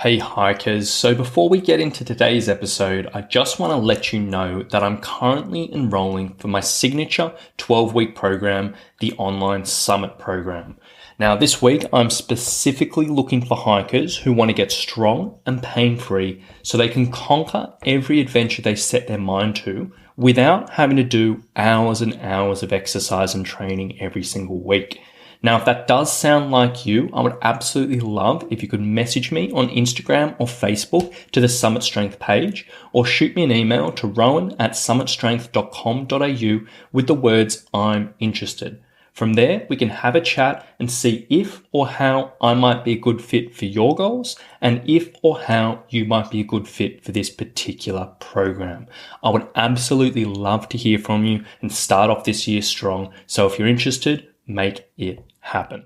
Hey hikers, so before we get into today's episode, I just want to let you know that I'm currently enrolling for my signature 12-week program, the Online Summit program. Now this week, I'm specifically looking for hikers who want to get strong and pain-free so they can conquer every adventure they set their mind to without having to do hours and hours of exercise and training every single week. Now, if that does sound like you, I would absolutely love if you could message me on Instagram or Facebook to the Summit Strength page, or shoot me an email to rowan@summitstrength.com.au with the words "I'm interested." From there, we can have a chat and see if or how I might be a good fit for your goals and if or how you might be a good fit for this particular program. I would absolutely love to hear from you and start off this year strong. So if you're interested, make it happen.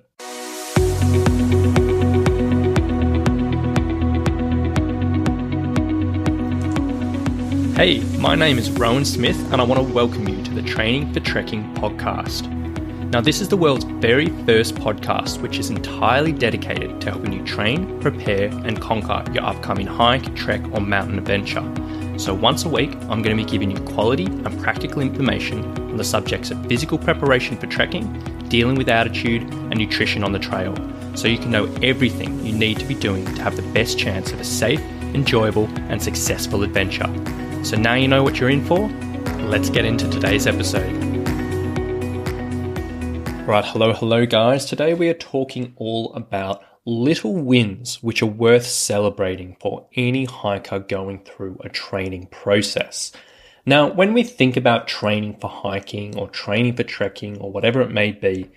Hey, my name is Rowan Smith and I want to welcome you to the Training for Trekking podcast. Now, this is the world's very first podcast which is entirely dedicated to helping you train, prepare and conquer your upcoming hike, trek or mountain adventure. So once a week, I'm going to be giving you quality and practical information on the subjects of physical preparation for trekking, dealing with altitude and nutrition on the trail, so you can know everything you need to be doing to have the best chance of a safe, enjoyable and successful adventure. So now you know what you're in for. Let's get into today's episode. Right, hello guys. Today we are talking all about little wins which are worth celebrating for any hiker going through a training process. Now, when we think about training for hiking or training for trekking or whatever it may be,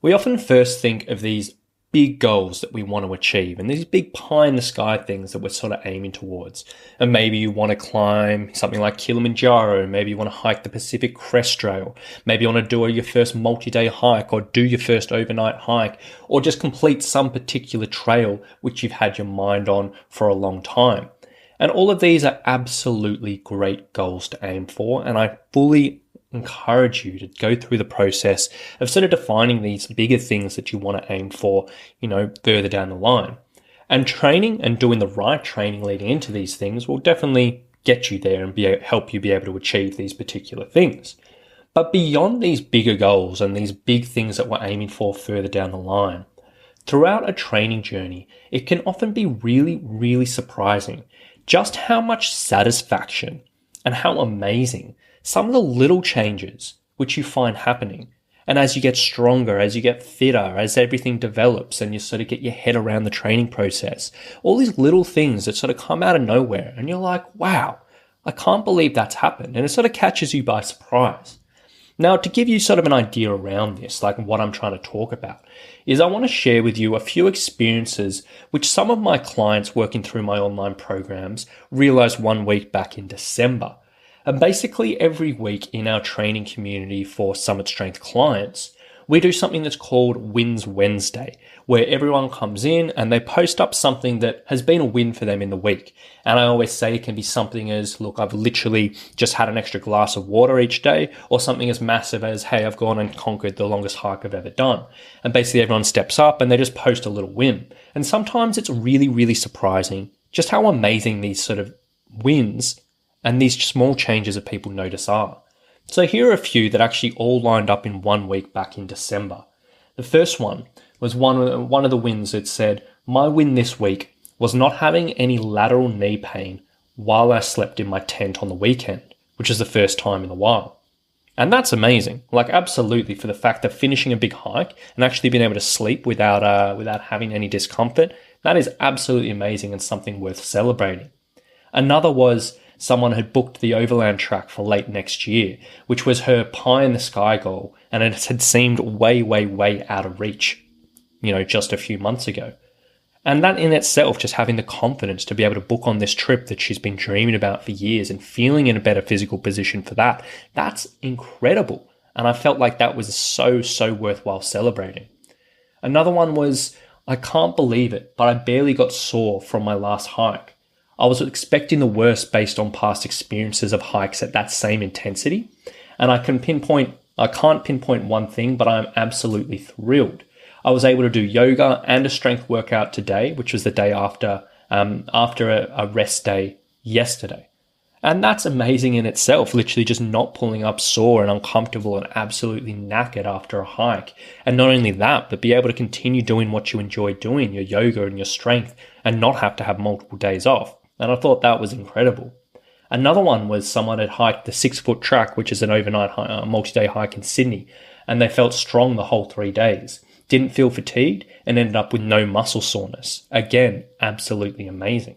we often first think of these big goals that we want to achieve and these big pie in the sky things that we're sort of aiming towards. And maybe you want to climb something like Kilimanjaro, maybe you want to hike the Pacific Crest Trail, maybe you want to do your first multi-day hike or do your first overnight hike or just complete some particular trail which you've had your mind on for a long time. And all of these are absolutely great goals to aim for, and I fully encourage you to go through the process of sort of defining these bigger things that you want to aim for, further down the line. And training and doing the right training leading into these things will definitely get you there and help you be able to achieve these particular things. But beyond these bigger goals and these big things that we're aiming for further down the line, throughout a training journey, it can often be really, really surprising just how much satisfaction and how amazing some of the little changes which you find happening. And as you get stronger, as you get fitter, as everything develops and you sort of get your head around the training process, all these little things that sort of come out of nowhere and you're like, wow, I can't believe that's happened. And it sort of catches you by surprise. Now, to give you sort of an idea around this, like what I'm trying to talk about, is I want to share with you a few experiences which some of my clients working through my online programs realized 1 week back in December. And basically every week in our training community for Summit Strength clients, we do something that's called Wins Wednesday, where everyone comes in and they post up something that has been a win for them in the week. And I always say it can be something as, look, I've literally just had an extra glass of water each day, or something as massive as, hey, I've gone and conquered the longest hike I've ever done. And basically everyone steps up and they just post a little win. And sometimes it's really, really surprising just how amazing these sort of wins and these small changes that people notice are. So here are a few that actually all lined up in 1 week back in December. The first one was one of the wins that said, my win this week was not having any lateral knee pain while I slept in my tent on the weekend, which is the first time in a while. And that's amazing. Like, absolutely, for the fact that finishing a big hike and actually being able to sleep without having any discomfort, that is absolutely amazing and something worth celebrating. Another was someone had booked the overland track for late next year, which was her pie in the sky goal, and it had seemed way, way, way out of reach, just a few months ago. And that in itself, just having the confidence to be able to book on this trip that she's been dreaming about for years and feeling in a better physical position for that, that's incredible. And I felt like that was so, so worthwhile celebrating. Another one was, I can't believe it, but I barely got sore from my last hike. I was expecting the worst based on past experiences of hikes at that same intensity. And I can't pinpoint one thing, but I'm absolutely thrilled. I was able to do yoga and a strength workout today, which was the day after after a rest day yesterday. And that's amazing in itself, literally just not pulling up sore and uncomfortable and absolutely knackered after a hike. And not only that, but be able to continue doing what you enjoy doing, your yoga and your strength, and not have to have multiple days off. And I thought that was incredible. Another one was someone had hiked the 6-foot track, which is an overnight multi-day hike in Sydney, and they felt strong the whole 3 days. Didn't feel fatigued and ended up with no muscle soreness. Again, absolutely amazing.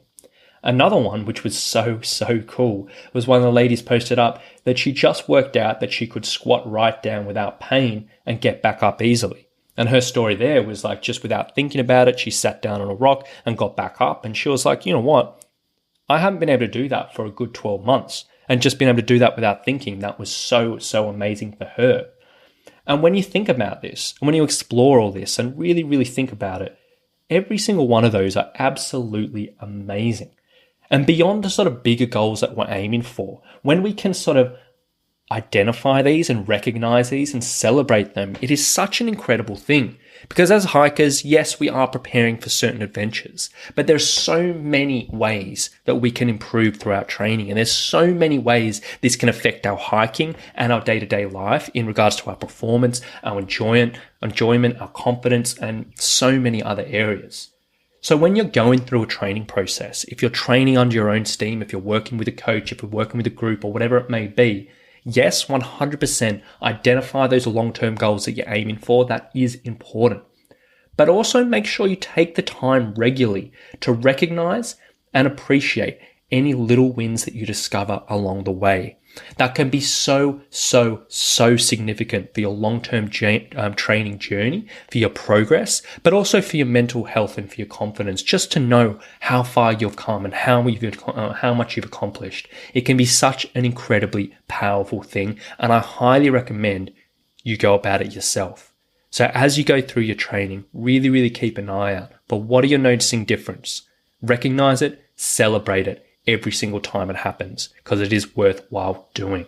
Another one, which was so cool, was one of the ladies posted up that she just worked out that she could squat right down without pain and get back up easily. And her story there was like, just without thinking about it, she sat down on a rock and got back up. And she was like, you know what? I haven't been able to do that for a good 12 months. And just being able to do that without thinking, that was so amazing for her. And when you think about this, and when you explore all this and really think about it, every single one of those are absolutely amazing. And beyond the sort of bigger goals that we're aiming for, when we can sort of identify these and recognize these and celebrate them, it is such an incredible thing. Because as hikers, yes, we are preparing for certain adventures, but there's so many ways that we can improve throughout training. And there's so many ways this can affect our hiking and our day-to-day life in regards to our performance, our enjoyment, our confidence, and so many other areas. So when you're going through a training process, if you're training under your own steam, if you're working with a coach, if you're working with a group or whatever it may be, yes, 100% identify those long-term goals that you're aiming for. That is important. But also make sure you take the time regularly to recognize and appreciate any little wins that you discover along the way. That can be so significant for your long-term training journey, for your progress, but also for your mental health and for your confidence, just to know how far you've come and how much you've accomplished. It can be such an incredibly powerful thing, and I highly recommend you go about it yourself. So as you go through your training, really keep an eye out for what are you noticing difference. Recognize it, celebrate it every single time it happens, because it is worthwhile doing.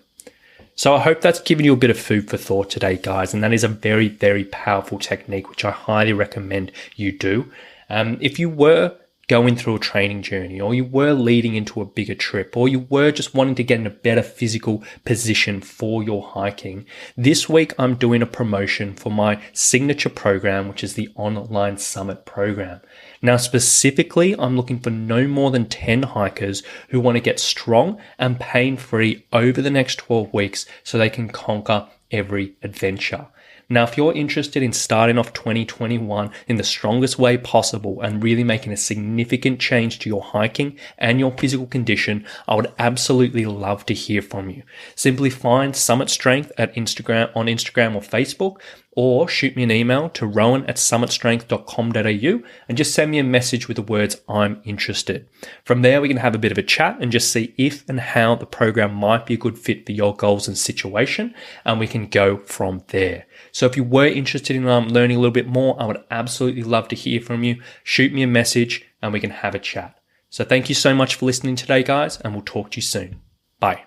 So I hope that's given you a bit of food for thought today, guys. And that is a very powerful technique, which I highly recommend you do. If you were going through a training journey, or you were leading into a bigger trip, or you were just wanting to get in a better physical position for your hiking, this week I'm doing a promotion for my signature program, which is the Online Summit program. Now, specifically, I'm looking for no more than 10 hikers who want to get strong and pain-free over the next 12 weeks so they can conquer every adventure. Now, if you're interested in starting off 2021 in the strongest way possible and really making a significant change to your hiking and your physical condition, I would absolutely love to hear from you. Simply find Summit Strength on Instagram or Facebook, or shoot me an email to rowan@summitstrength.com.au and just send me a message with the words "I'm interested." From there, we can have a bit of a chat and just see if and how the program might be a good fit for your goals and situation, and we can go from there. So if you were interested in learning a little bit more, I would absolutely love to hear from you. Shoot me a message and we can have a chat. So thank you so much for listening today, guys, and we'll talk to you soon. Bye.